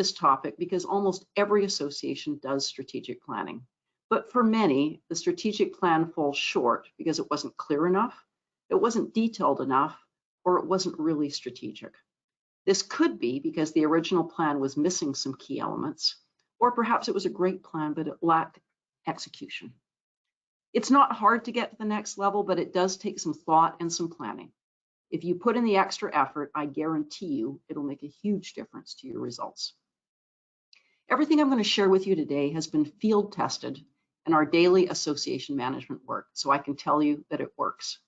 this topic because almost every association does strategic planning. But for many, the strategic plan falls short because it wasn't clear enough, it wasn't detailed enough, or it wasn't really strategic. This could be because the original plan was missing some key elements, or perhaps it was a great plan, but it lacked execution. It's not hard to get to the next level, but it does take some thought and some planning. If you put in the extra effort, I guarantee you it'll make a huge difference to your results. Everything I'm going to share with you today has been field tested in our daily association management work, so I can tell you that it works.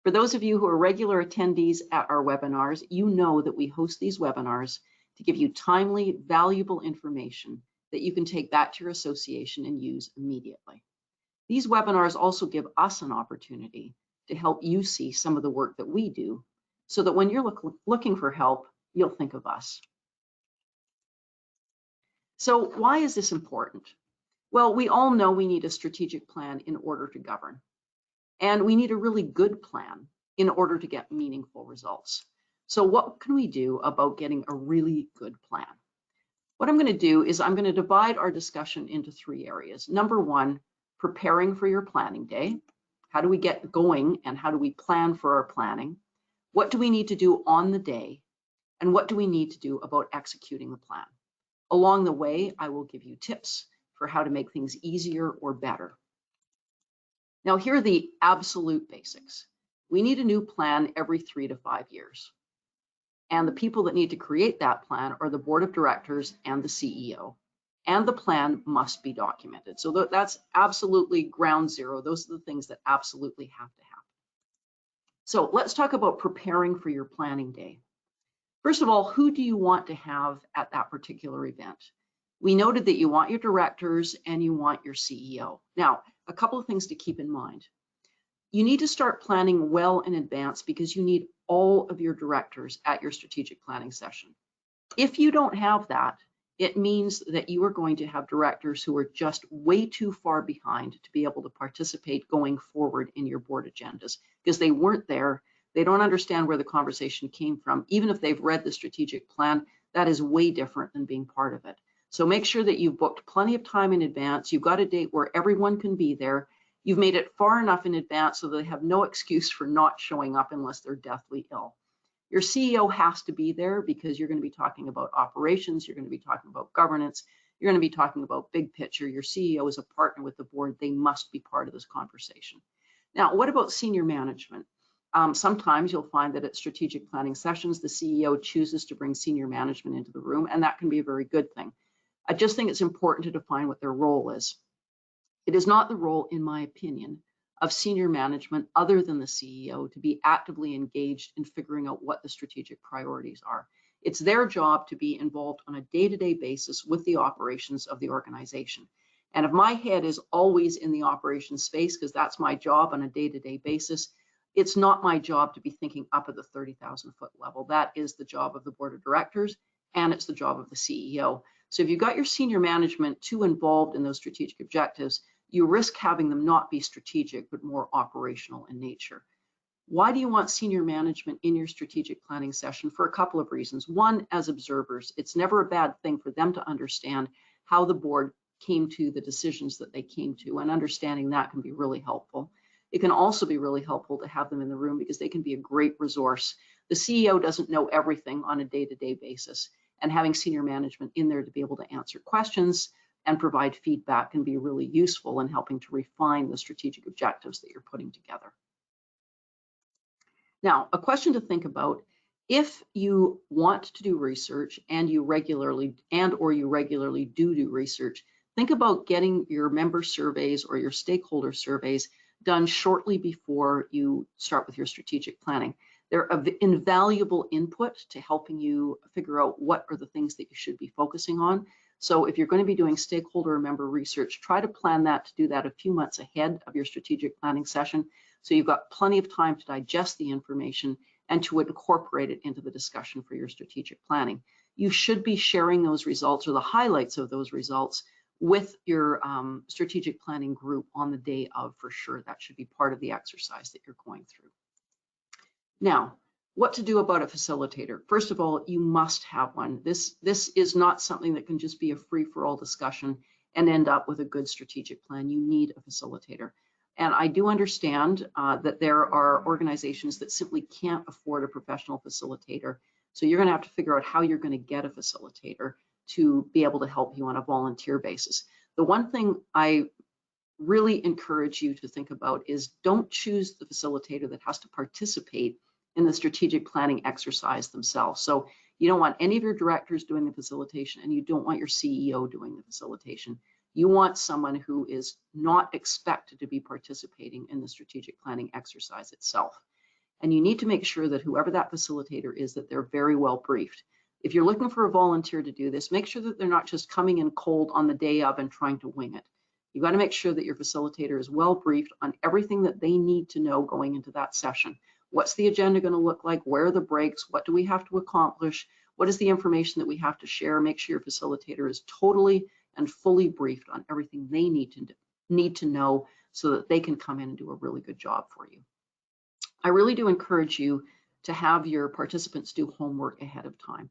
For those of you who are regular attendees at our webinars, you know that we host these webinars to give you timely, valuable information that you can take back to your association and use immediately. These webinars also give us an opportunity to help you see some of the work that we do, so that when you're looking for help, you'll think of us. So why is this important? Well, we all know we need a strategic plan in order to govern. And we need a really good plan in order to get meaningful results. So what can we do about getting a really good plan? What I'm going to do is I'm going to divide our discussion into 3 areas. Number 1, preparing for your planning day. How do we get going and how do we plan for our planning? What do we need to do on the day? And what do we need to do about executing the plan? Along the way, I will give you tips for how to make things easier or better. Now, here are the absolute basics. We need a new plan every 3 to 5 years. And the people that need to create that plan are the board of directors and the CEO. And the plan must be documented. So that's absolutely ground zero. Those are the things that absolutely have to happen. So let's talk about preparing for your planning day. First of all, who do you want to have at that particular event? We noted that you want your directors and you want your CEO. Now, a couple of things to keep in mind. You need to start planning well in advance because you need all of your directors at your strategic planning session. If you don't have that, it means that you are going to have directors who are just way too far behind to be able to participate going forward in your board agendas because they weren't there. They don't understand where the conversation came from. Even if they've read the strategic plan, that is way different than being part of it. So make sure that you've booked plenty of time in advance. You've got a date where everyone can be there. You've made it far enough in advance so they have no excuse for not showing up unless they're deathly ill. Your CEO has to be there because you're going to be talking about operations. You're going to be talking about governance. You're going to be talking about big picture. Your CEO is a partner with the board. They must be part of this conversation. Now, what about senior management? Sometimes you'll find that at strategic planning sessions, the CEO chooses to bring senior management into the room, and that can be a very good thing. I just think it's important to define what their role is. It is not the role, in my opinion, of senior management other than the CEO to be actively engaged in figuring out what the strategic priorities are. It's their job to be involved on a day-to-day basis with the operations of the organization. And if my head is always in the operations space, because that's my job on a day-to-day basis, it's not my job to be thinking up at the 30,000-foot level. That is the job of the board of directors, and it's the job of the CEO. So if you've got your senior management too involved in those strategic objectives, you risk having them not be strategic, but more operational in nature. Why do you want senior management in your strategic planning session? For a couple of reasons. One, as observers, it's never a bad thing for them to understand how the board came to the decisions that they came to, and understanding that can be really helpful. It can also be really helpful to have them in the room because they can be a great resource. The CEO doesn't know everything on a day-to-day basis, and having senior management in there to be able to answer questions and provide feedback can be really useful in helping to refine the strategic objectives that you're putting together. Now, a question to think about: if you want to do research and you regularly do research, think about getting your member surveys or your stakeholder surveys done shortly before you start with your strategic planning. They're invaluable input to helping you figure out what are the things that you should be focusing on. So if you're going to be doing stakeholder or member research, try to plan that, to do that a few months ahead of your strategic planning session, so you've got plenty of time to digest the information and to incorporate it into the discussion for your strategic planning. You should be sharing those results or the highlights of those results with your strategic planning group on the day of, for sure. That should be part of the exercise that you're going through. Now, What to do about a facilitator? First of all, you must have one. This is not something that can just be a free-for-all discussion and end up with a good strategic plan. You need a facilitator. And I do understand that there are organizations that simply can't afford a professional facilitator. So you're going to have to figure out how you're going to get a facilitator to be able to help you on a volunteer basis. The one thing I really encourage you to think about is don't choose the facilitator that has to participate in the strategic planning exercise themselves. So you don't want any of your directors doing the facilitation, and you don't want your CEO doing the facilitation. You want someone who is not expected to be participating in the strategic planning exercise itself. And you need to make sure that whoever that facilitator is, that they're very well briefed. If you're looking for a volunteer to do this, make sure that they're not just coming in cold on the day of and trying to wing it. You've got to make sure that your facilitator is well briefed on everything that they need to know going into that session. What's the agenda going to look like? Where are the breaks? What do we have to accomplish? What is the information that we have to share? Make sure your facilitator is totally and fully briefed on everything they need to know so that they can come in and do a really good job for you. I really do encourage you to have your participants do homework ahead of time.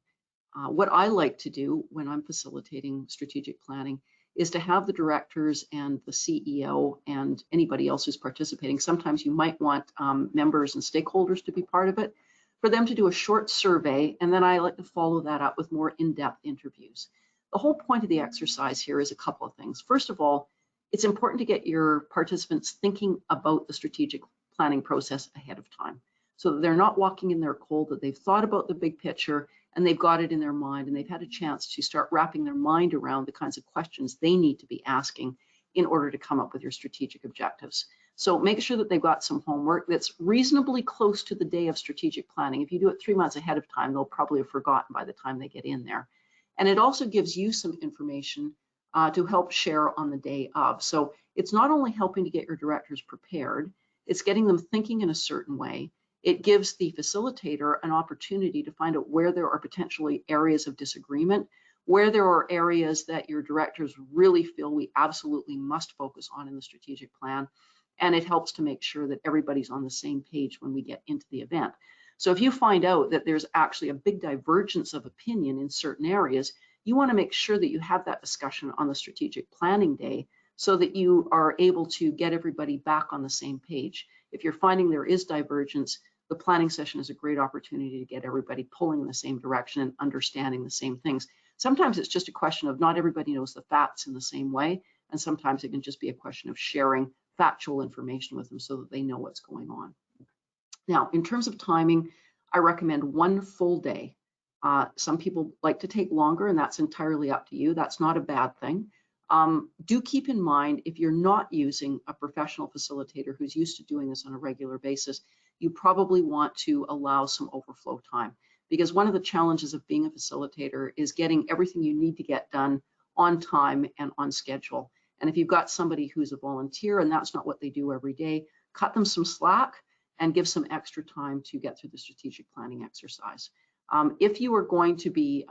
What I like to do when I'm facilitating strategic planning is to have the directors and the CEO and anybody else who's participating. Sometimes you might want members and stakeholders to be part of it, for them to do a short survey, and then I like to follow that up with more in-depth interviews. The whole point of the exercise here is a couple of things. First of all, it's important to get your participants thinking about the strategic planning process ahead of time, so that they're not walking in there cold, that they've thought about the big picture and they've got it in their mind, and they've had a chance to start wrapping their mind around the kinds of questions they need to be asking in order to come up with your strategic objectives. So make sure that they've got some homework that's reasonably close to the day of strategic planning. If you do it 3 months ahead of time, they'll probably have forgotten by the time they get in there. And it also gives you some information to help share on the day of. So it's not only helping to get your directors prepared, it's getting them thinking in a certain way. It gives the facilitator an opportunity to find out where there are potentially areas of disagreement, where there are areas that your directors really feel we absolutely must focus on in the strategic plan. And it helps to make sure that everybody's on the same page when we get into the event. So if you find out that there's actually a big divergence of opinion in certain areas, you want to make sure that you have that discussion on the strategic planning day so that you are able to get everybody back on the same page. If you're finding there is divergence, the planning session is a great opportunity to get everybody pulling in the same direction and understanding the same things. Sometimes it's just a question of not everybody knows the facts in the same way, and sometimes it can just be a question of sharing factual information with them so that they know what's going on. Now, in terms of timing, I recommend 1 full day. Some people like to take longer, and that's entirely up to you. That's not a bad thing. Do keep in mind, if you're not using a professional facilitator who's used to doing this on a regular basis, you probably want to allow some overflow time, because one of the challenges of being a facilitator is getting everything you need to get done on time and on schedule. And if you've got somebody who's a volunteer and that's not what they do every day, cut them some slack and give some extra time to get through the strategic planning exercise. If you are going to be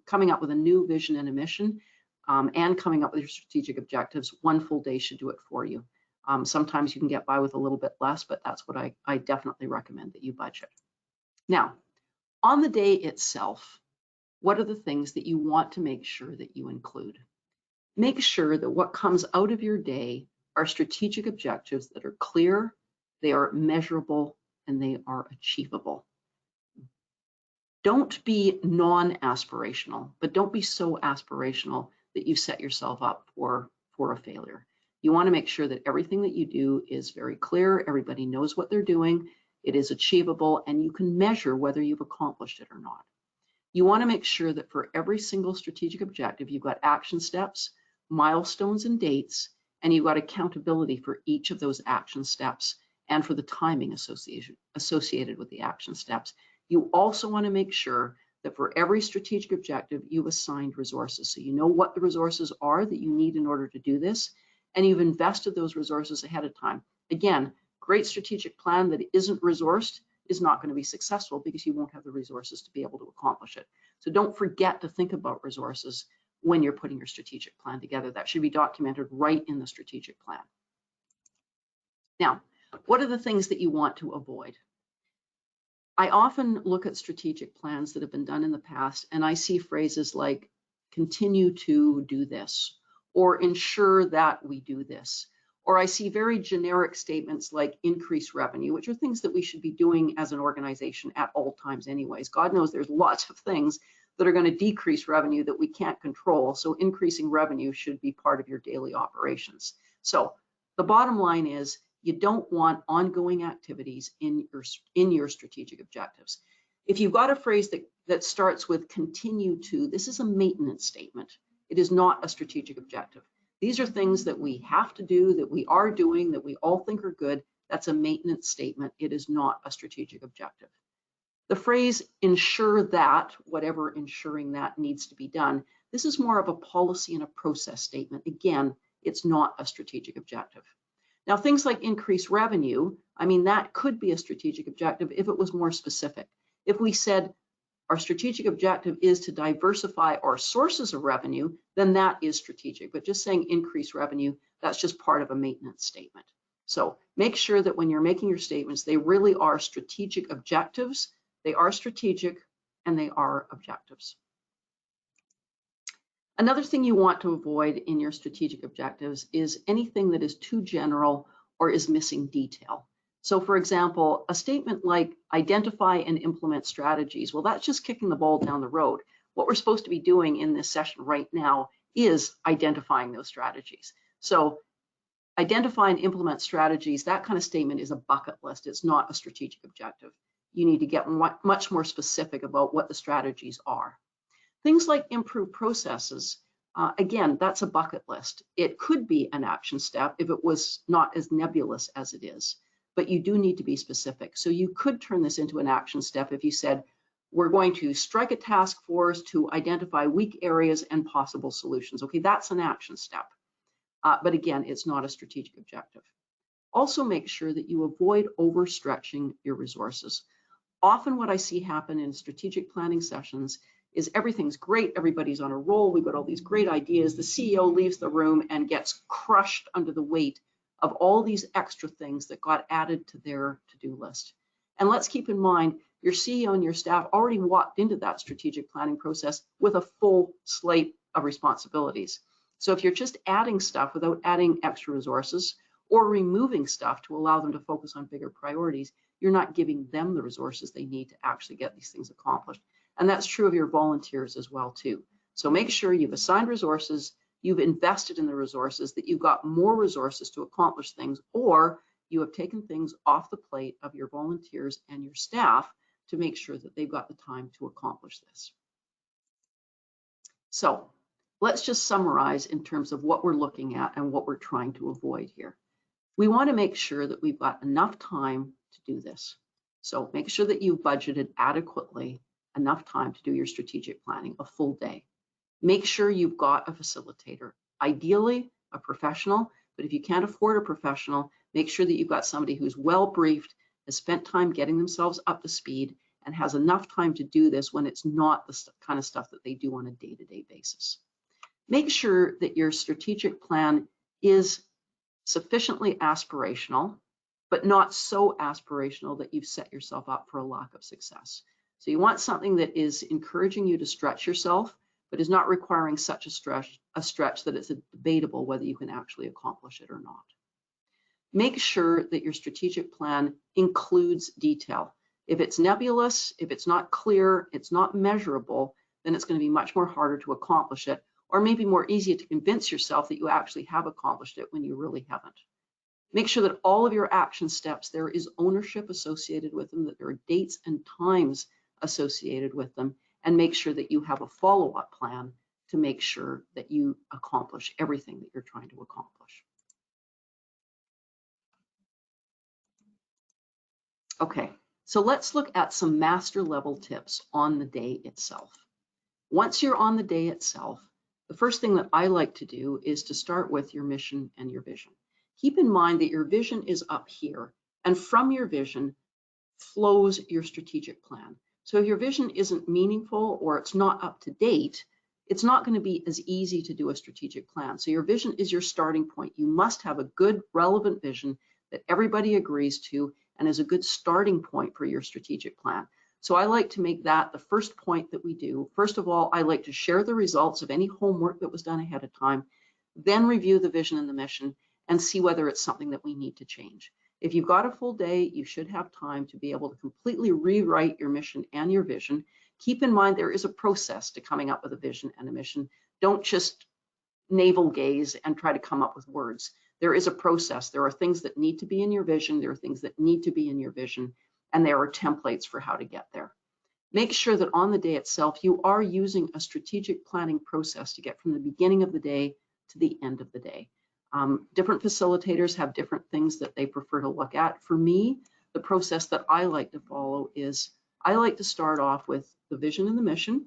coming up with a new vision and a mission and coming up with your strategic objectives, 1 full day should do it for you. Sometimes you can get by with a little bit less, but that's what I definitely recommend that you budget. Now, on the day itself, what are the things that you want to make sure that you include? Make sure that what comes out of your day are strategic objectives that are clear, they are measurable, and they are achievable. Don't be non-aspirational, but don't be so aspirational that you set yourself up for a failure. You want to make sure that everything that you do is very clear, everybody knows what they're doing, it is achievable, and you can measure whether you've accomplished it or not. You want to make sure that for every single strategic objective, you've got action steps, milestones and dates, and you've got accountability for each of those action steps and for the timing associated with the action steps. You also want to make sure that for every strategic objective, you've assigned resources. So you know what the resources are that you need in order to do this, and you've invested those resources ahead of time. Again, great strategic plan that isn't resourced is not going to be successful because you won't have the resources to be able to accomplish it. So don't forget to think about resources when you're putting your strategic plan together. That should be documented right in the strategic plan. Now, what are the things that you want to avoid? I often look at strategic plans that have been done in the past, and I see phrases like continue to do this, or ensure that we do this. Or I see very generic statements like increase revenue, which are things that we should be doing as an organization at all times anyways. God knows there's lots of things that are going to decrease revenue that we can't control. So increasing revenue should be part of your daily operations. So the bottom line is, you don't want ongoing activities in your strategic objectives. If you've got a phrase that starts with continue to, this is a maintenance statement. It is not a strategic objective. These are things that we have to do, that we are doing, that we all think are good. That's a maintenance statement. It is not a strategic objective. The phrase ensure that, whatever ensuring that needs to be done, this is more of a policy and a process statement. Again, it's not a strategic objective. Now, things like increase revenue, I mean, that could be a strategic objective if it was more specific. If we said our strategic objective is to diversify our sources of revenue, then that is strategic. But just saying increase revenue, that's just part of a maintenance statement. So make sure that when you're making your statements, they really are strategic objectives. They are strategic and they are objectives. Another thing you want to avoid in your strategic objectives is anything that is too general or is missing detail. So for example, a statement like identify and implement strategies, well, that's just kicking the ball down the road. What we're supposed to be doing in this session right now is identifying those strategies. So identify and implement strategies, that kind of statement is a bucket list. It's not a strategic objective. You need to get much more specific about what the strategies are. Things like improve processes, again, that's a bucket list. It could be an action step if it was not as nebulous as it is, but you do need to be specific. So you could turn this into an action step if you said, we're going to strike a task force to identify weak areas and possible solutions. Okay, that's an action step. But again, it's not a strategic objective. Also make sure that you avoid overstretching your resources. Often what I see happen in strategic planning sessions is everything's great, everybody's on a roll, we've got all these great ideas, the CEO leaves the room and gets crushed under the weight of all these extra things that got added to their to-do list. And let's keep in mind, your CEO and your staff already walked into that strategic planning process with a full slate of responsibilities. So if you're just adding stuff without adding extra resources or removing stuff to allow them to focus on bigger priorities, you're not giving them the resources they need to actually get these things accomplished. And that's true of your volunteers as well too. So make sure you've assigned resources, you've invested in the resources, that you've got more resources to accomplish things, or you have taken things off the plate of your volunteers and your staff to make sure that they've got the time to accomplish this. So let's just summarize in terms of what we're looking at and what we're trying to avoid here. We want to make sure that we've got enough time to do this. So make sure that you've budgeted adequately enough time to do your strategic planning, a full day. Make sure you've got a facilitator, ideally a professional, but if you can't afford a professional, make sure that you've got somebody who's well briefed, has spent time getting themselves up to speed, and has enough time to do this when it's not the kind of stuff that they do on a day-to-day basis. Make sure that your strategic plan is sufficiently aspirational, but not so aspirational that you've set yourself up for a lack of success. So you want something that is encouraging you to stretch yourself, but is not requiring such a stretch that it's debatable whether you can actually accomplish it or not. Make sure that your strategic plan includes detail. If it's nebulous, if it's not clear, it's not measurable, then it's going to be much more harder to accomplish it, or maybe more easy to convince yourself that you actually have accomplished it when you really haven't. Make sure that all of your action steps, there is ownership associated with them, that there are dates and times associated with them, and make sure that you have a follow-up plan to make sure that you accomplish everything that you're trying to accomplish. Okay, so let's look at some master level tips on the day itself. Once you're on the day itself, the first thing that I like to do is to start with your mission and your vision. Keep in mind that your vision is up here, and from your vision flows your strategic plan. So if your vision isn't meaningful or it's not up to date, it's not going to be as easy to do a strategic plan. So your vision is your starting point. You must have a good, relevant vision that everybody agrees to and is a good starting point for your strategic plan. So I like to make that the first point that we do. First of all, I like to share the results of any homework that was done ahead of time, then review the vision and the mission and see whether it's something that we need to change. If you've got a full day, you should have time to be able to completely rewrite your mission and your vision. Keep in mind there is a process to coming up with a vision and a mission. Don't just navel gaze and try to come up with words. There is a process. There are things that need to be in your vision. There are things that need to be in your vision, and there are templates for how to get there. Make sure that on the day itself, you are using a strategic planning process to get from the beginning of the day to the end of the day. Different facilitators have different things that they prefer to look at. For me, the process that I like to follow is I like to start off with the vision and the mission.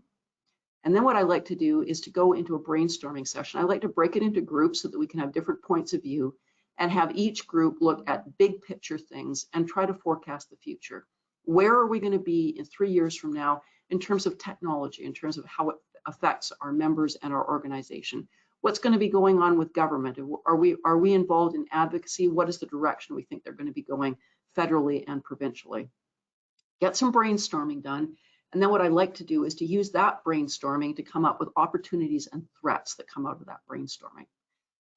And then what I like to do is to go into a brainstorming session. I like to break it into groups so that we can have different points of view and have each group look at big picture things and try to forecast the future. Where are we going to be in 3 years from now in terms of technology, in terms of how it affects our members and our organization? What's going to be going on with government? Are we involved in advocacy? What is the direction we think they're going to be going federally and provincially? Get some brainstorming done. And then what I like to do is to use that brainstorming to come up with opportunities and threats that come out of that brainstorming.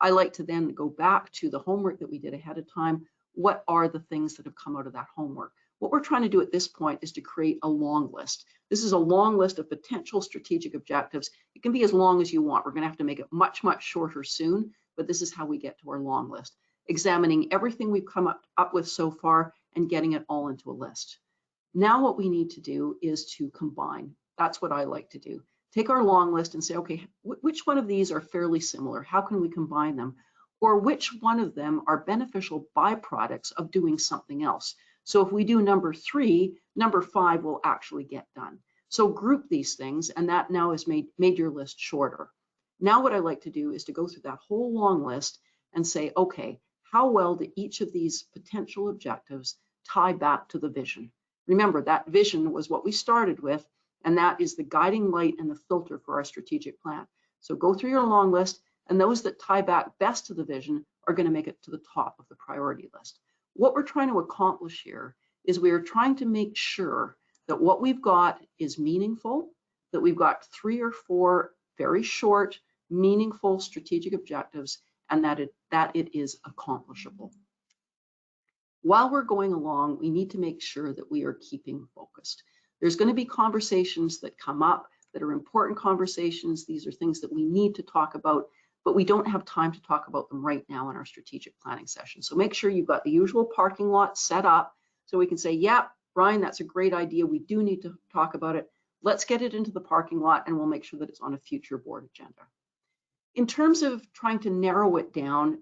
I like to then go back to the homework that we did ahead of time. What are the things that have come out of that homework? What we're trying to do at this point is to create a long list. This is a long list of potential strategic objectives. It can be as long as you want. We're going to have to make it much, much shorter soon, but this is how we get to our long list. Examining everything we've come up with so far and getting it all into a list. Now what we need to do is to combine. That's what I like to do. Take our long list and say, okay, which one of these are fairly similar? How can we combine them? Or which one of them are beneficial byproducts of doing something else? So if we do number 3, number 5 will actually get done. So group these things, and that now has made your list shorter. Now what I like to do is to go through that whole long list and say, okay, how well do each of these potential objectives tie back to the vision? Remember, that vision was what we started with, and that is the guiding light and the filter for our strategic plan. So go through your long list, and those that tie back best to the vision are going to make it to the top of the priority list. What we're trying to accomplish here is we are trying to make sure that what we've got is meaningful, that we've got 3 or 4 very short, meaningful strategic objectives, and that it is accomplishable. While we're going along, we need to make sure that we are keeping focused. There's going to be conversations that come up that are important conversations. These are things that we need to talk about, but we don't have time to talk about them right now in our strategic planning session. So make sure you've got the usual parking lot set up so we can say, yeah, Brian, that's a great idea. We do need to talk about it. Let's get it into the parking lot and we'll make sure that it's on a future board agenda. In terms of trying to narrow it down,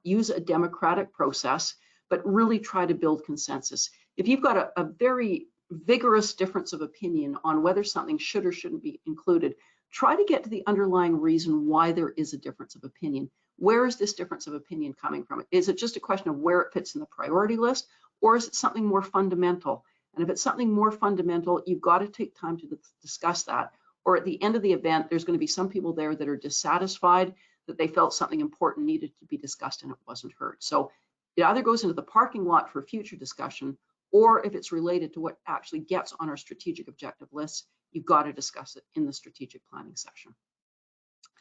use a democratic process, but really try to build consensus. If you've got a very vigorous difference of opinion on whether something should or shouldn't be included, try to get to the underlying reason why there is a difference of opinion. Where is this difference of opinion coming from? Is it just a question of where it fits in the priority list, or is it something more fundamental? And if it's something more fundamental, you've got to take time to discuss that. Or at the end of the event, there's going to be some people there that are dissatisfied that they felt something important needed to be discussed and it wasn't heard. So it either goes into the parking lot for future discussion, or if it's related to what actually gets on our strategic objective list, you've got to discuss it in the strategic planning session.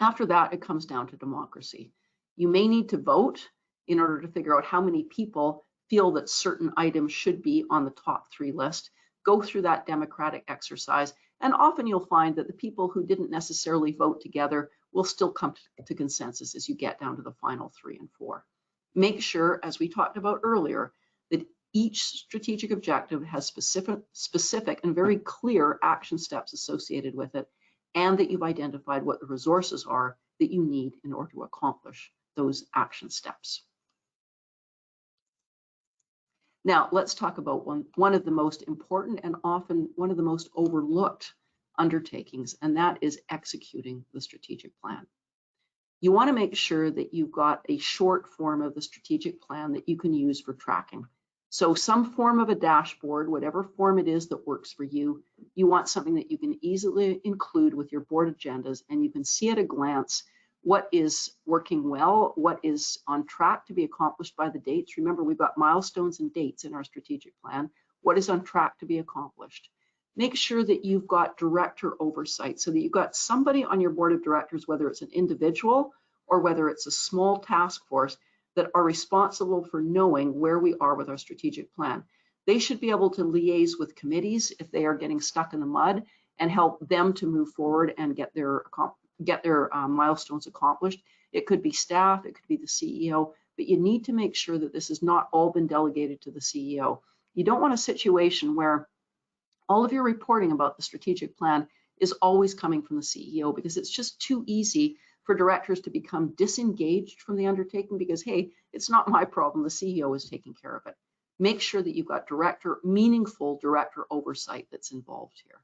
After that, it comes down to democracy. You may need to vote in order to figure out how many people feel that certain items should be on the top 3 list. Go through that democratic exercise, and often you'll find that the people who didn't necessarily vote together will still come to consensus as you get down to the final 3 and 4. Make sure, as we talked about earlier, that each strategic objective has specific and very clear action steps associated with it, and that you've identified what the resources are that you need in order to accomplish those action steps. Now, let's talk about one of the most important and often one of the most overlooked undertakings, and that is executing the strategic plan. You want to make sure that you've got a short form of the strategic plan that you can use for tracking. So some form of a dashboard, whatever form it is that works for you, you want something that you can easily include with your board agendas and you can see at a glance what is working well, what is on track to be accomplished by the dates. Remember, we've got milestones and dates in our strategic plan. What is on track to be accomplished? Make sure that you've got director oversight so that you've got somebody on your board of directors, whether it's an individual or whether it's a small task force, that are responsible for knowing where we are with our strategic plan. They should be able to liaise with committees if they are getting stuck in the mud and help them to move forward and get their milestones accomplished. It could be staff, it could be the CEO, but you need to make sure that this has not all been delegated to the CEO. You don't want a situation where all of your reporting about the strategic plan is always coming from the CEO, because it's just too easy for directors to become disengaged from the undertaking because, hey, it's not my problem, the CEO is taking care of it. Make sure that you've got meaningful director oversight that's involved here.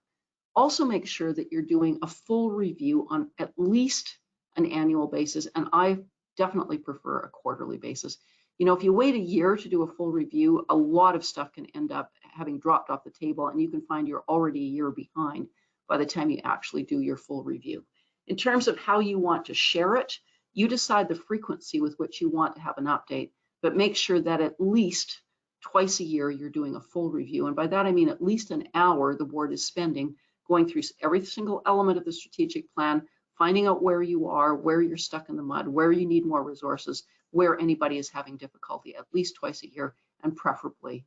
Also make sure that you're doing a full review on at least an annual basis, and I definitely prefer a quarterly basis. You know, if you wait a year to do a full review, a lot of stuff can end up having dropped off the table, and you can find you're already a year behind by the time you actually do your full review. In terms of how you want to share it, you decide the frequency with which you want to have an update, but make sure that at least twice a year you're doing a full review. And by that I mean at least an hour the board is spending going through every single element of the strategic plan, finding out where you are, where you're stuck in the mud, where you need more resources, where anybody is having difficulty, at least twice a year, and preferably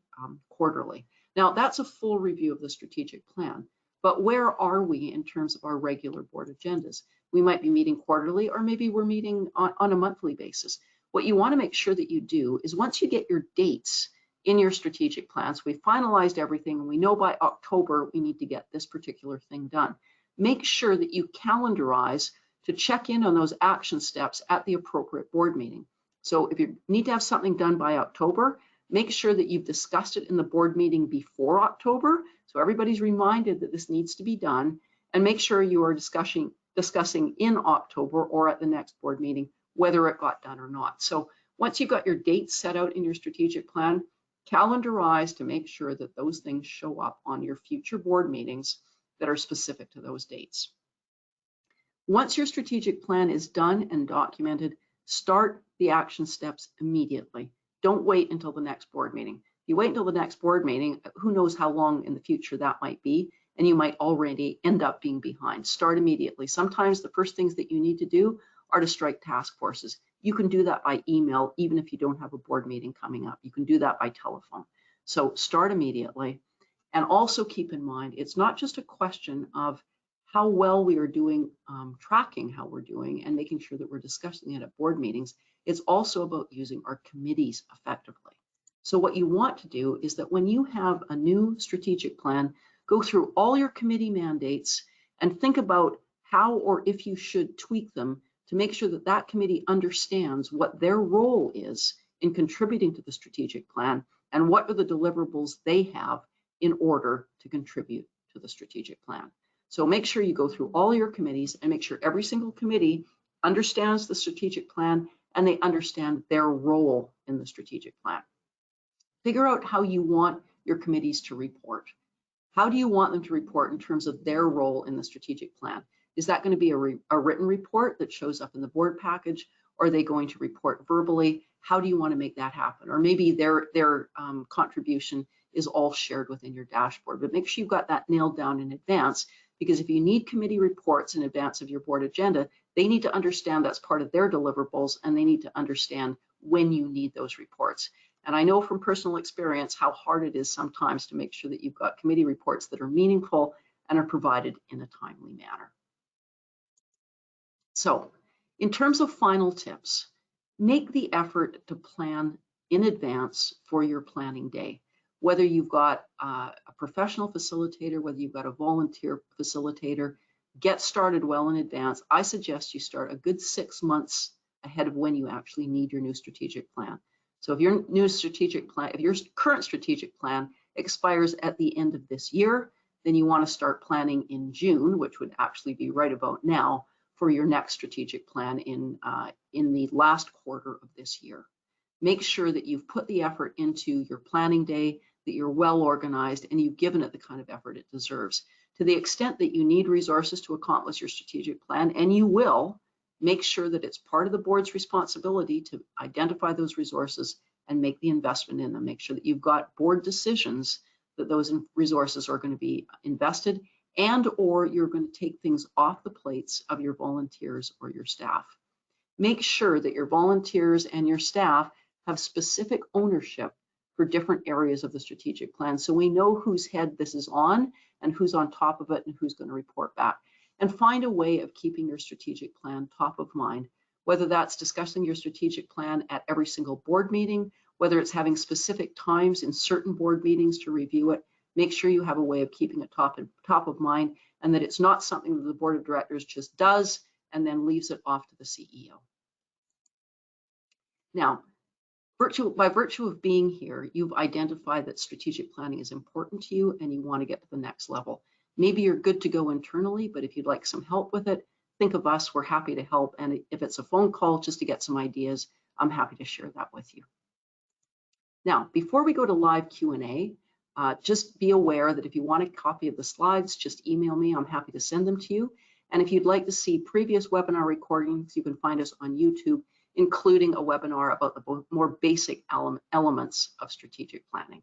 quarterly. Now, that's a full review of the strategic plan, but where are we in terms of our regular board agendas? We might be meeting quarterly, or maybe we're meeting on a monthly basis. What you want to make sure that you do is once you get your dates in your strategic plans, we finalized everything and we know by October we need to get this particular thing done. Make sure that you calendarize to check in on those action steps at the appropriate board meeting. So if you need to have something done by October, make sure that you've discussed it in the board meeting before October, so everybody's reminded that this needs to be done, and make sure you are discussing in October or at the next board meeting whether it got done or not. So once you've got your dates set out in your strategic plan, calendarize to make sure that those things show up on your future board meetings that are specific to those dates. Once your strategic plan is done and documented, start the action steps immediately. Don't wait until the next board meeting. If you wait until the next board meeting, who knows how long in the future that might be, and you might already end up being behind. Start immediately. Sometimes the first things that you need to do are to strike task forces. You can do that by email, even if you don't have a board meeting coming up. You can do that by telephone. So start immediately. And also keep in mind, it's not just a question of how well we are doing, tracking how we're doing and making sure that we're discussing it at board meetings. It's also about using our committees effectively. So what you want to do is that when you have a new strategic plan, go through all your committee mandates and think about how or if you should tweak them to make sure that that committee understands what their role is in contributing to the strategic plan and what are the deliverables they have in order to contribute to the strategic plan. So make sure you go through all your committees and make sure every single committee understands the strategic plan and they understand their role in the strategic plan. Figure out how you want your committees to report. How do you want them to report in terms of their role in the strategic plan? Is that going to be a written report that shows up in the board package? Or are they going to report verbally? How do you want to make that happen? Or maybe their contribution is all shared within your dashboard, but make sure you've got that nailed down in advance, because if you need committee reports in advance of your board agenda, they need to understand that's part of their deliverables, and they need to understand when you need those reports. And I know from personal experience how hard it is sometimes to make sure that you've got committee reports that are meaningful and are provided in a timely manner. So in terms of final tips, make the effort to plan in advance for your planning day. Whether you've got a professional facilitator, whether you've got a volunteer facilitator, get started well in advance. I suggest you start a good 6 months ahead of when you actually need your new strategic plan. So if your current strategic plan expires at the end of this year, then you want to start planning in June, which would actually be right about now, for your next strategic plan in the last quarter of this year. Make sure that you've put the effort into your planning day, that you're well organized, and you've given it the kind of effort it deserves. To the extent that you need resources to accomplish your strategic plan, and you will, Make sure that it's part of the board's responsibility to identify those resources and make the investment in them. Make sure that you've got board decisions that those resources are going to be invested, and or you're going to take things off the plates of your volunteers or your staff. Make sure that your volunteers and your staff have specific ownership for different areas of the strategic plan, so we know whose head this is on and who's on top of it and who's going to report back. And find a way of keeping your strategic plan top of mind, whether that's discussing your strategic plan at every single board meeting, whether it's having specific times in certain board meetings to review it. Make sure you have a way of keeping it top of mind, and that it's not something that the board of directors just does and then leaves it off to the CEO. Now, by virtue of being here, you've identified that strategic planning is important to you and you want to get to the next level. Maybe you're good to go internally, but if you'd like some help with it, think of us. We're happy to help. And if it's a phone call just to get some ideas, I'm happy to share that with you. Now, before we go to live Q&A, just be aware that if you want a copy of the slides, just email me. I'm happy to send them to you. And if you'd like to see previous webinar recordings, you can find us on YouTube, including a webinar about the more basic elements of strategic planning.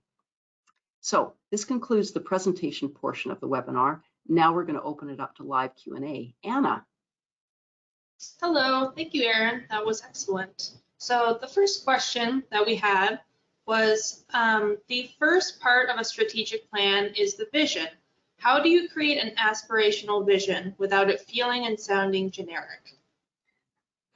So this concludes the presentation portion of the webinar. Now we're going to open it up to live Q&A. Anna. Hello, thank you, Erin. That was excellent. So the first question that we had was, the first part of a strategic plan is the vision. How do you create an aspirational vision without it feeling and sounding generic?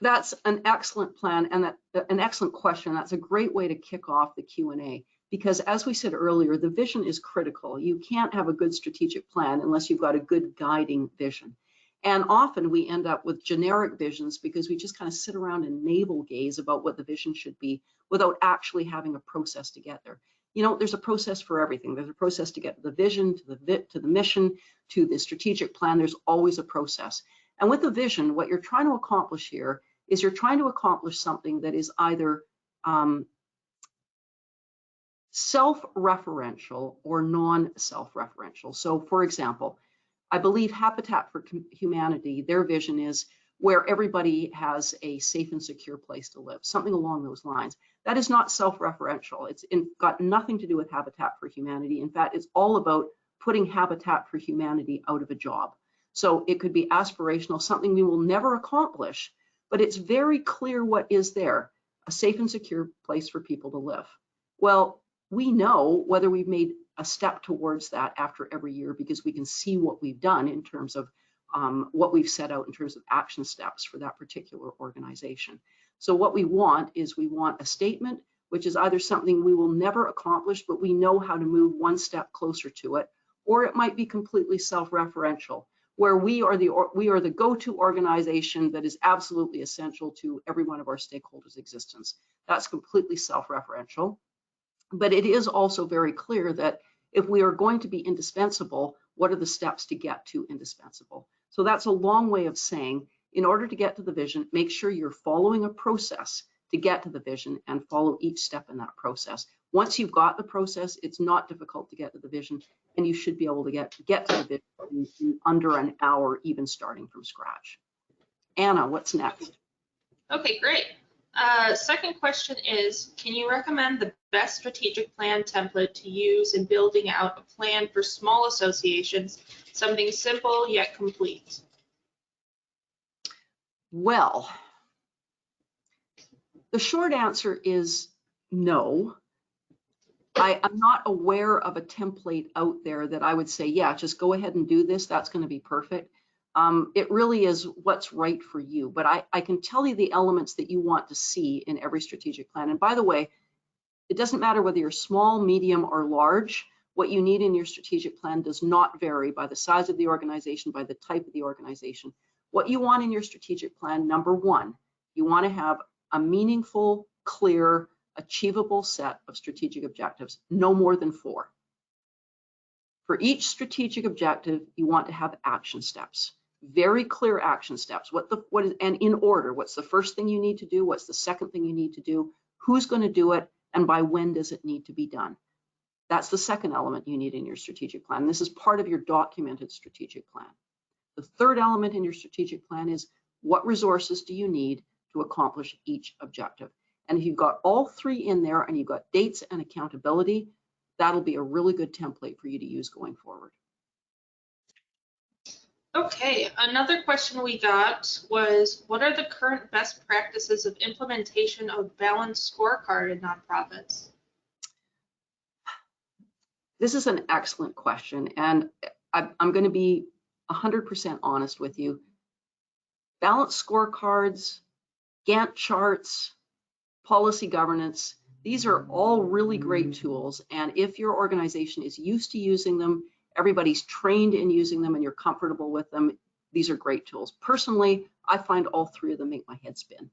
That's an excellent plan and an excellent question. That's a great way to kick off the Q&A, because as we said earlier, the vision is critical. You can't have a good strategic plan unless you've got a good guiding vision. And often we end up with generic visions because we just kind of sit around and navel gaze about what the vision should be without actually having a process to get there. You know, there's a process for everything. There's a process to get to the vision, to the mission, to the strategic plan. There's always a process. And with the vision, what you're trying to accomplish here is you're trying to accomplish something that is either self-referential or non-self-referential. So for example, I believe Habitat for Humanity, their vision is where everybody has a safe and secure place to live, something along those lines. That is not self-referential. It's got nothing to do with Habitat for Humanity. In fact, it's all about putting Habitat for Humanity out of a job. So it could be aspirational, something we will never accomplish, but it's very clear what is there, a safe and secure place for people to live. Well, we know whether we've made a step towards that after every year because we can see what we've done in terms of what we've set out in terms of action steps for that particular organization. So what we want is we want a statement, which is either something we will never accomplish, but we know how to move one step closer to it, or it might be completely self-referential, where we are the go-to organization that is absolutely essential to every one of our stakeholders' existence. That's completely self-referential. But it is also very clear that if we are going to be indispensable, what are the steps to get to indispensable? So that's a long way of saying, in order to get to the vision, make sure you're following a process to get to the vision and follow each step in that process. Once you've got the process, it's not difficult to get to the vision, and you should be able to get to the vision in under an hour, even starting from scratch. Anna, what's next? Okay, great. Second question is, can you recommend the best strategic plan template to use in building out a plan for small associations, something simple yet complete? Well, the short answer is no. I'm not aware of a template out there that I would say, yeah, just go ahead and do this. That's going to be perfect. It really is what's right for you. But I can tell you the elements that you want to see in every strategic plan. And by the way, it doesn't matter whether you're small, medium, or large. What you need in your strategic plan does not vary by the size of the organization, by the type of the organization. What you want in your strategic plan, number one, you want to have a meaningful, clear, achievable set of strategic objectives, no more than 4. For each strategic objective, you want to have action steps, very clear action steps. And in order, what's the first thing you need to do? What's the second thing you need to do? Who's going to do it? And by when does it need to be done? That's the second element you need in your strategic plan. This is part of your documented strategic plan. The third element in your strategic plan is, what resources do you need to accomplish each objective. And if you've got all three in there and you've got dates and accountability, that'll be a really good template for you to use going forward. Okay, another question we got was, what are the current best practices of implementation of balanced scorecard in nonprofits? This is an excellent question, and I'm going to be 100% honest with you. Balanced scorecards, Gantt charts, policy governance, these are all really great tools, and if your organization is used to using them, everybody's trained in using them and you're comfortable with them, these are great tools. Personally, I find all three of them make my head spin.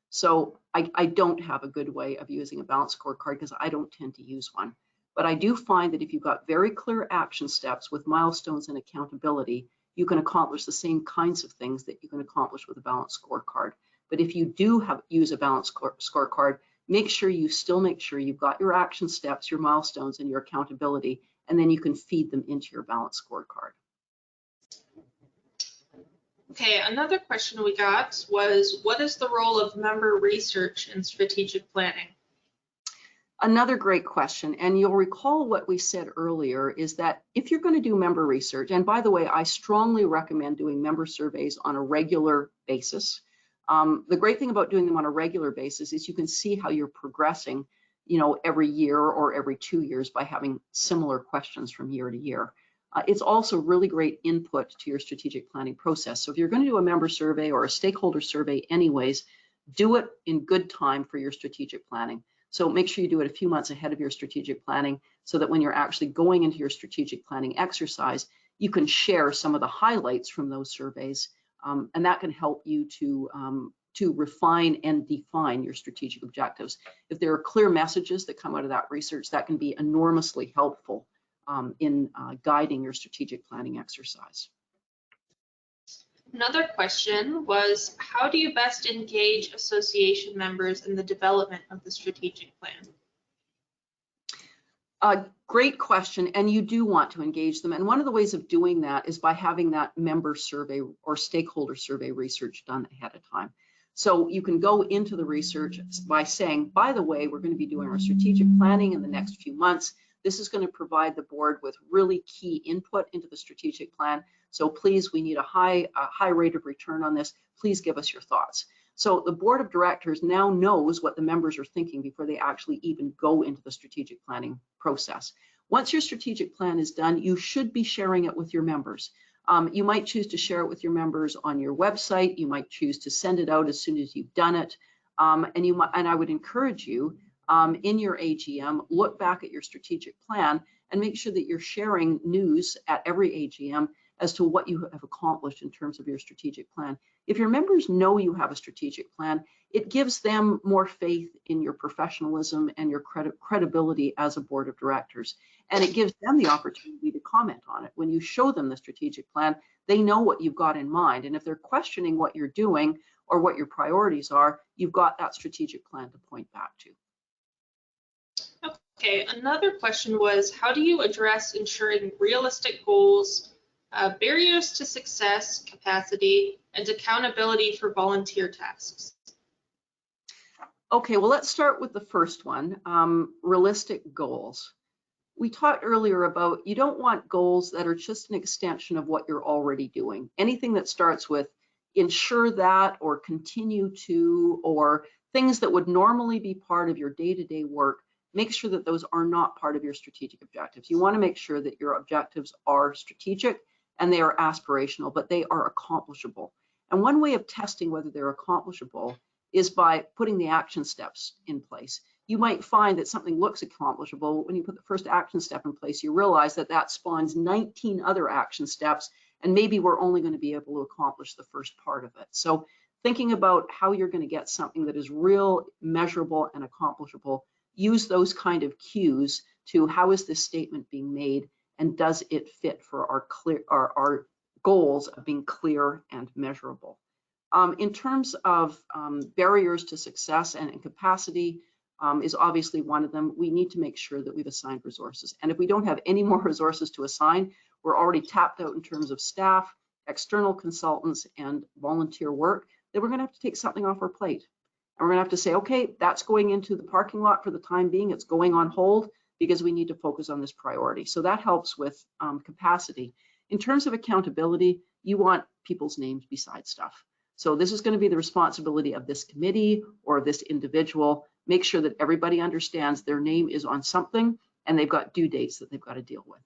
So I don't have a good way of using a balanced scorecard because I don't tend to use one. But I do find that if you've got very clear action steps with milestones and accountability, you can accomplish the same kinds of things that you can accomplish with a balanced scorecard. But if you do use a balanced scorecard, make sure you've got your action steps, your milestones, and your accountability, and then you can feed them into your balanced scorecard. Okay, another question we got was, what is the role of member research in strategic planning? Another great question, and you'll recall what we said earlier is that if you're going to do member research, and by the way, I strongly recommend doing member surveys on a regular basis. The great thing about doing them on a regular basis is you can see how you're progressing, every year or every 2 years by having similar questions from year to year. It's also really great input to your strategic planning process. So if you're going to do a member survey or a stakeholder survey anyways, do it in good time for your strategic planning. So make sure you do it a few months ahead of your strategic planning so that when you're actually going into your strategic planning exercise, you can share some of the highlights from those surveys, and that can help you to refine and define your strategic objectives. If there are clear messages that come out of that research, that can be enormously helpful in guiding your strategic planning exercise. Another question was, how do you best engage association members in the development of the strategic plan? Great question, and you do want to engage them. And one of the ways of doing that is by having that member survey or stakeholder survey research done ahead of time. So you can go into the research by saying, by the way, we're going to be doing our strategic planning in the next few months. This is going to provide the board with really key input into the strategic plan. So please, we need a high rate of return on this. Please give us your thoughts. So the board of directors now knows what the members are thinking before they actually even go into the strategic planning process. Once your strategic plan is done, you should be sharing it with your members. You might choose to share it with your members on your website. You might choose to send it out as soon as you've done it. And I would encourage you in your AGM, look back at your strategic plan and make sure that you're sharing news at every AGM as to what you have accomplished in terms of your strategic plan. If your members know you have a strategic plan, it gives them more faith in your professionalism and your credibility as a board of directors. And it gives them the opportunity to comment on it. When you show them the strategic plan, they know what you've got in mind. And if they're questioning what you're doing or what your priorities are, you've got that strategic plan to point back to. Okay, another question was, how do you address ensuring realistic goals, barriers to success, capacity, and accountability for volunteer tasks? Okay, well, let's start with the first one, realistic goals. We talked earlier about you don't want goals that are just an extension of what you're already doing. Anything that starts with ensure that or continue to or things that would normally be part of your day-to-day work, make sure that those are not part of your strategic objectives. You want to make sure that your objectives are strategic and they are aspirational, but they are accomplishable. And one way of testing whether they're accomplishable is by putting the action steps in place. You might find that something looks accomplishable, but when you put the first action step in place, you realize that that spawns 19 other action steps, and maybe we're only going to be able to accomplish the first part of it. So thinking about how you're going to get something that is real, measurable, and accomplishable, use those kind of cues to how is this statement being made, and does it fit for our goals of being clear and measurable. In terms of barriers to success and capacity is obviously one of them. We need to make sure that we've assigned resources. And if we don't have any more resources to assign, we're already tapped out in terms of staff, external consultants, and volunteer work. then we're going to have to take something off our plate. And we're going to have to say, okay, that's going into the parking lot for the time being. It's going on hold because we need to focus on this priority. So that helps with capacity. In terms of accountability, you want people's names beside stuff. So this is going to be the responsibility of this committee or this individual. Make sure that everybody understands their name is on something and they've got due dates that they've got to deal with.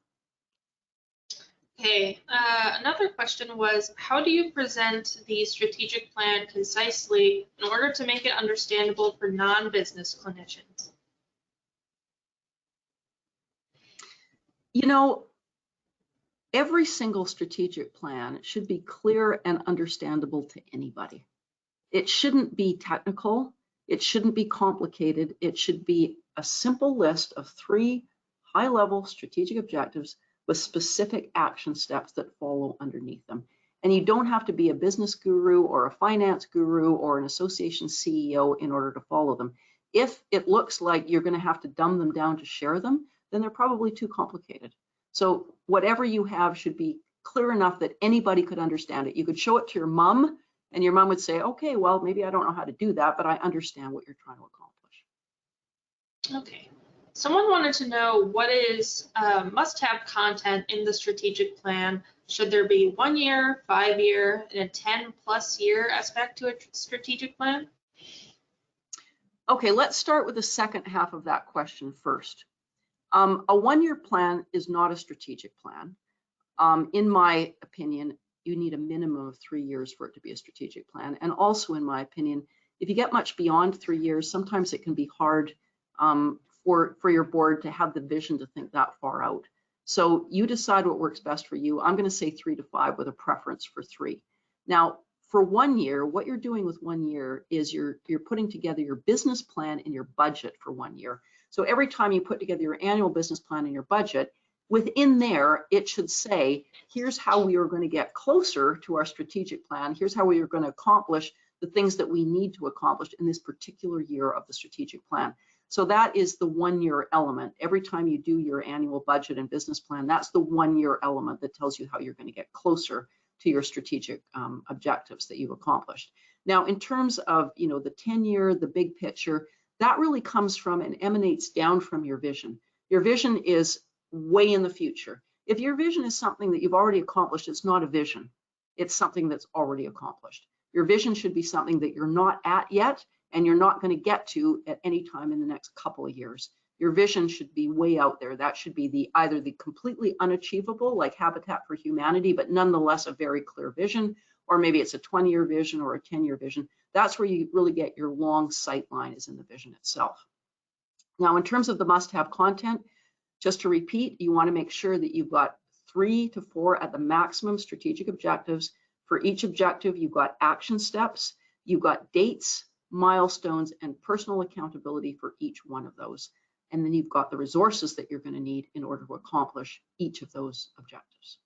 Okay, another question was, how do you present the strategic plan concisely in order to make it understandable for non-business clinicians? You know, every single strategic plan should be clear and understandable to anybody. It shouldn't be technical. It shouldn't be complicated. It should be a simple list of 3 high-level strategic objectives with specific action steps that follow underneath them. And you don't have to be a business guru or a finance guru or an association CEO in order to follow them. If it looks like you're going to have to dumb them down to share them, then they're probably too complicated. So whatever you have should be clear enough that anybody could understand it. You could show it to your mom, and your mom would say, okay, well, maybe I don't know how to do that, but I understand what you're trying to accomplish. Okay. Someone wanted to know what is must-have content in the strategic plan. Should there be 1 year, 5 year, and a 10+ year aspect to a strategic plan? Okay, let's start with the second half of that question first. A 1-year plan is not a strategic plan. In my opinion, you need a minimum of 3 years for it to be a strategic plan. And also, in my opinion, if you get much beyond 3 years, sometimes it can be hard for your board to have the vision to think that far out. So you decide what works best for you. I'm going to say 3 to 5 with a preference for 3. Now, for 1 year, what you're doing with 1 year is you're putting together your business plan and your budget for 1 year. So every time you put together your annual business plan and your budget, within there, it should say, here's how we are going to get closer to our strategic plan. Here's how we are going to accomplish the things that we need to accomplish in this particular year of the strategic plan. So that is the 1 year element. Every time you do your annual budget and business plan, that's the 1 year element that tells you how you're going to get closer to your strategic objectives that you've accomplished. Now, in terms of the 10-year, the big picture, that really comes from and emanates down from your vision. Your vision is way in the future. If your vision is something that you've already accomplished, it's not a vision. It's something that's already accomplished. Your vision should be something that you're not at yet and you're not going to get to at any time in the next couple of years. Your vision should be way out there. That should be either the completely unachievable, like Habitat for Humanity, but nonetheless a very clear vision, or maybe it's a 20-year vision or a 10-year vision. That's where you really get your long sight line, is in the vision itself. Now, in terms of the must-have content, just to repeat, you want to make sure that you've got 3 to 4 at the maximum strategic objectives. For each objective, you've got action steps, you've got dates, milestones, and personal accountability for each one of those. And then you've got the resources that you're going to need in order to accomplish each of those objectives.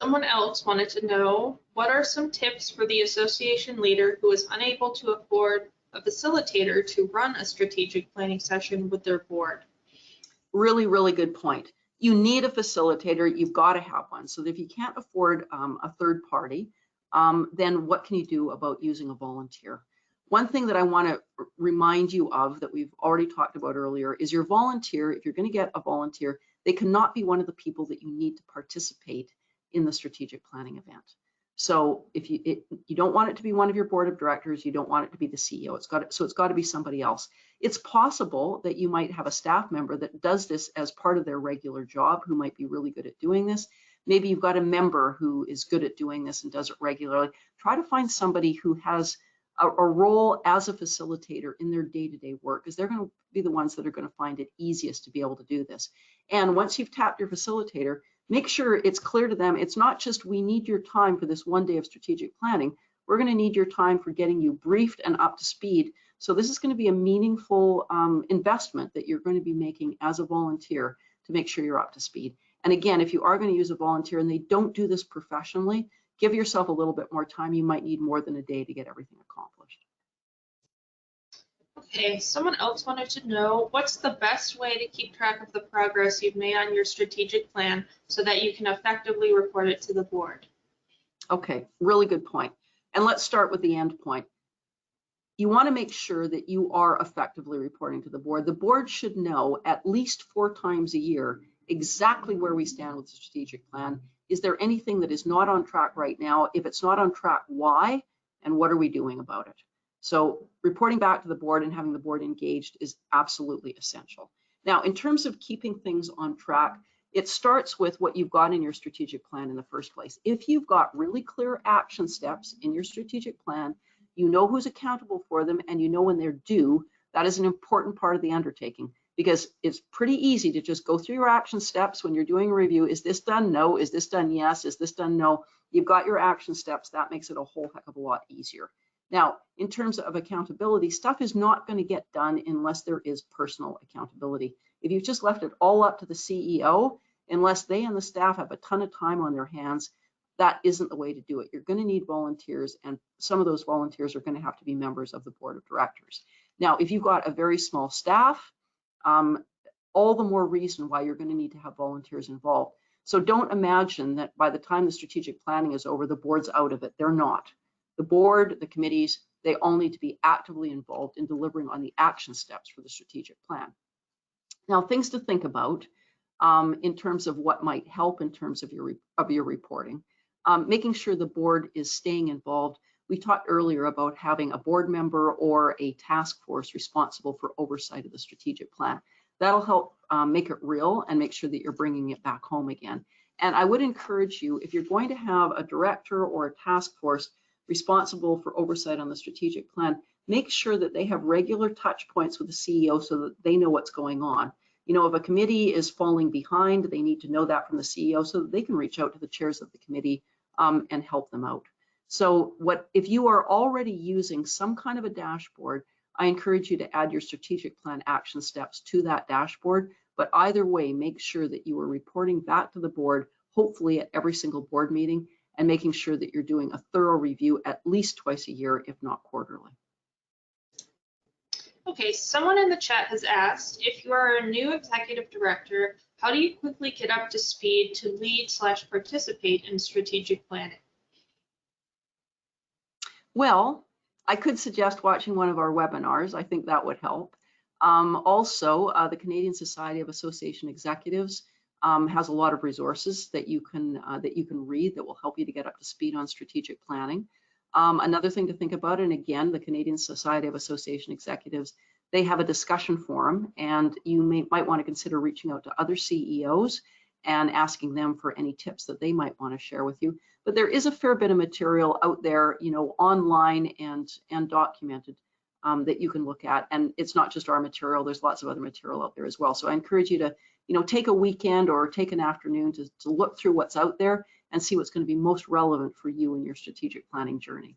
Someone else wanted to know, what are some tips for the association leader who is unable to afford a facilitator to run a strategic planning session with their board? Really, really good point. You need a facilitator. You've got to have one. So if you can't afford a third party, then what can you do about using a volunteer? One thing that I want to remind you of that we've already talked about earlier is your volunteer. If you're going to get a volunteer, they cannot be one of the people that you need to participate in the strategic planning event. So if you don't want it to be one of your board of directors, you don't want it to be the CEO. It's got to be somebody else. It's possible that you might have a staff member that does this as part of their regular job, who might be really good at doing this. Maybe you've got a member who is good at doing this and does it regularly. Try to find somebody who has a role as a facilitator in their day-to-day work, because they're going to be the ones that are going to find it easiest to be able to do this. And once you've tapped your facilitator, make sure it's clear to them, it's not just we need your time for this 1 day of strategic planning. We're going to need your time for getting you briefed and up to speed. So this is going to be a meaningful investment that you're going to be making as a volunteer to make sure you're up to speed. And again, if you are going to use a volunteer and they don't do this professionally, give yourself a little bit more time. You might need more than a day to get everything accomplished. Okay, someone else wanted to know, what's the best way to keep track of the progress you've made on your strategic plan so that you can effectively report it to the board? Okay, really good point. And let's start with the end point. You want to make sure that you are effectively reporting to the board. The board should know at least 4 times a year exactly where we stand with the strategic plan. Is there anything that is not on track right now? If it's not on track, why? And what are we doing about it? So reporting back to the board and having the board engaged is absolutely essential. Now, in terms of keeping things on track, it starts with what you've got in your strategic plan in the first place. If you've got really clear action steps in your strategic plan, you know who's accountable for them, and you know when they're due, that is an important part of the undertaking, because it's pretty easy to just go through your action steps when you're doing a review. Is this done? No. Is this done? Yes. Is this done? No. You've got your action steps. That makes it a whole heck of a lot easier. Now, in terms of accountability, stuff is not going to get done unless there is personal accountability. If you've just left it all up to the CEO, unless they and the staff have a ton of time on their hands, that isn't the way to do it. You're going to need volunteers, and some of those volunteers are going to have to be members of the board of directors. Now, if you've got a very small staff, all the more reason why you're going to need to have volunteers involved. So don't imagine that by the time the strategic planning is over, the board's out of it. They're not. The board, the committees, they all need to be actively involved in delivering on the action steps for the strategic plan. Now, things to think about in terms of what might help in terms of your reporting. Making sure the board is staying involved. We talked earlier about having a board member or a task force responsible for oversight of the strategic plan. That'll help make it real and make sure that you're bringing it back home again. And I would encourage you, if you're going to have a director or a task force responsible for oversight on the strategic plan, make sure that they have regular touch points with the CEO so that they know what's going on. You know, if a committee is falling behind, they need to know that from the CEO so that they can reach out to the chairs of the committee and help them out. So if you are already using some kind of a dashboard, I encourage you to add your strategic plan action steps to that dashboard. But either way, make sure that you are reporting back to the board, hopefully at every single board meeting, and making sure that you're doing a thorough review at least twice a year, if not quarterly. Okay, someone in the chat has asked, if you are a new executive director, how do you quickly get up to speed to lead/participate in strategic planning? Well, I could suggest watching one of our webinars. I think that would help. Also, the Canadian Society of Association Executives has a lot of resources that you can read that will help you to get up to speed on strategic planning. Another thing to think about, and again, the Canadian Society of Association Executives, they have a discussion forum, and you might want to consider reaching out to other CEOs and asking them for any tips that they might want to share with you. But there is a fair bit of material out there, you know, online and documented that you can look at. And it's not just our material, there's lots of other material out there as well. So I encourage you to, you know, take a weekend or take an afternoon to look through what's out there and see what's going to be most relevant for you in your strategic planning journey.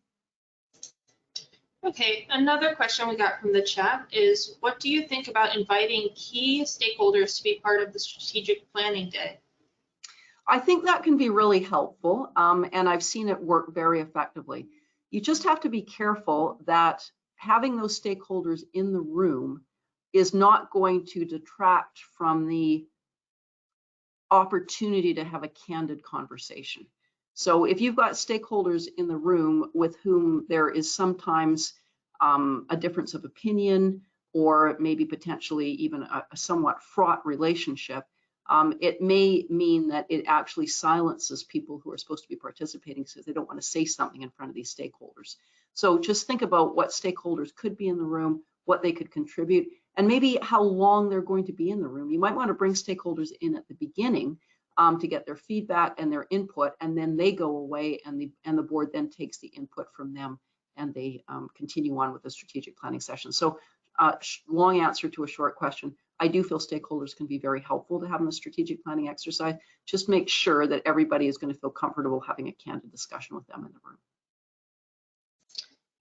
Okay, another question we got from the chat is, what do you think about inviting key stakeholders to be part of the strategic planning day? I think that can be really helpful, and I've seen it work very effectively. You just have to be careful that having those stakeholders in the room is not going to detract from the opportunity to have a candid conversation. So if you've got stakeholders in the room with whom there is sometimes a difference of opinion, or maybe potentially even a somewhat fraught relationship, it may mean that it actually silences people who are supposed to be participating because they don't want to say something in front of these stakeholders. So just think about what stakeholders could be in the room, what they could contribute, and maybe how long they're going to be in the room. You might want to bring stakeholders in at the beginning to get their feedback and their input, and then they go away, and the board then takes the input from them, and they continue on with the strategic planning session. So long answer to a short question. I do feel stakeholders can be very helpful to have in the strategic planning exercise. Just make sure that everybody is going to feel comfortable having a candid discussion with them in the room.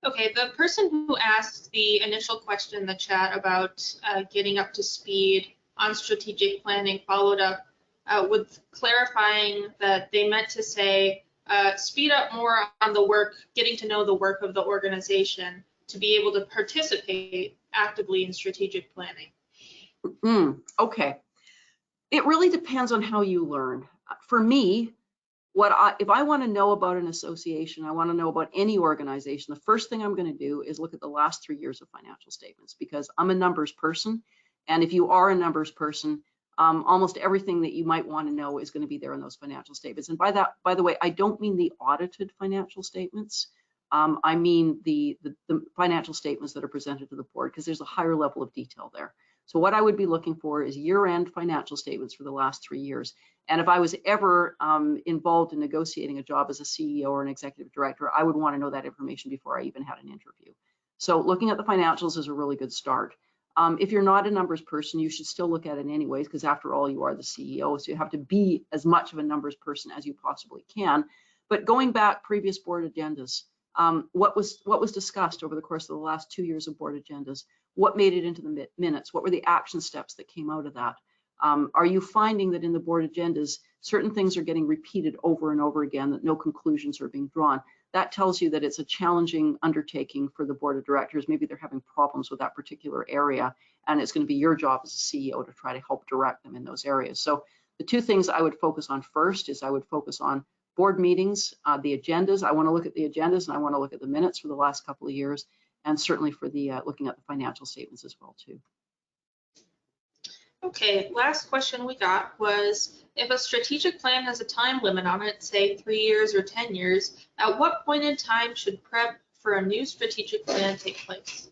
Okay, the person who asked the initial question in the chat about getting up to speed on strategic planning followed up with clarifying that they meant to say speed up more on the work, getting to know the work of the organization to be able to participate actively in strategic planning. Okay, it really depends on how you learn. For me, If I want to know about an association, I want to know about any organization, the first thing I'm going to do is look at the last 3 years of financial statements, because I'm a numbers person. And if you are a numbers person, almost everything that you might want to know is going to be there in those financial statements. And by the way, I don't mean the audited financial statements. I mean the financial statements that are presented to the board, because there's a higher level of detail there. So what I would be looking for is year-end financial statements for the last 3 years. And if I was ever involved in negotiating a job as a CEO or an executive director, I would want to know that information before I even had an interview. So looking at the financials is a really good start. If you're not a numbers person, you should still look at it anyways, because after all, you are the CEO. So you have to be as much of a numbers person as you possibly can. But going back previous board agendas, what was discussed over the course of the last 2 years of board agendas? What made it into the minutes? What were the action steps that came out of that? Are you finding that in the board agendas, certain things are getting repeated over and over again, that no conclusions are being drawn? That tells you that it's a challenging undertaking for the board of directors. Maybe they're having problems with that particular area, and it's going to be your job as a CEO to try to help direct them in those areas. So the two things I would focus on first is I would focus on board meetings, the agendas. I want to look at the agendas, and I want to look at the minutes for the last couple of years, and certainly for the looking at the financial statements as well too. Okay, last question we got was, if a strategic plan has a time limit on it, say 3 years or 10 years, at what point in time should prep for a new strategic plan take place?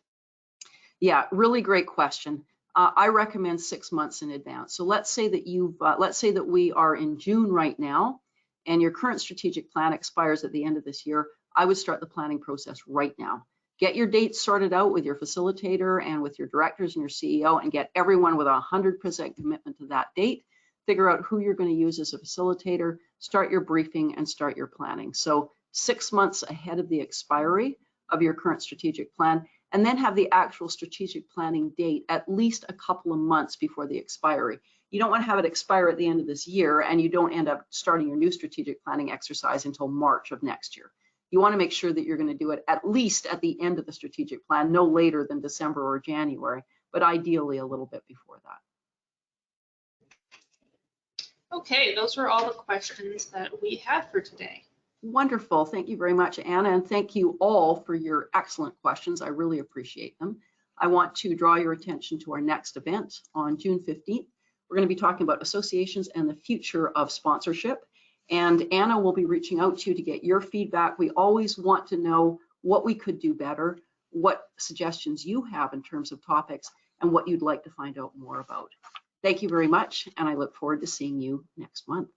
Yeah, really great question. I recommend 6 months in advance. So let's say that let's say that we are in June right now, and your current strategic plan expires at the end of this year. I would start the planning process right now. Get your dates sorted out with your facilitator and with your directors and your CEO, and get everyone with 100% commitment to that date. Figure out who you're going to use as a facilitator, start your briefing, and start your planning. So 6 months ahead of the expiry of your current strategic plan, and then have the actual strategic planning date at least a couple of months before the expiry. You don't want to have it expire at the end of this year and you don't end up starting your new strategic planning exercise until March of next year. You want to make sure that you're going to do it at least at the end of the strategic plan, no later than December or January, but ideally a little bit before that. Okay, those were all the questions that we had for today. Wonderful. Thank you very much, Anna, and thank you all for your excellent questions. I really appreciate them. I want to draw your attention to our next event on June 15th. We're going to be talking about associations and the future of sponsorship. And Anna will be reaching out to you to get your feedback. We always want to know what we could do better, what suggestions you have in terms of topics, and what you'd like to find out more about. Thank you very much, and I look forward to seeing you next month.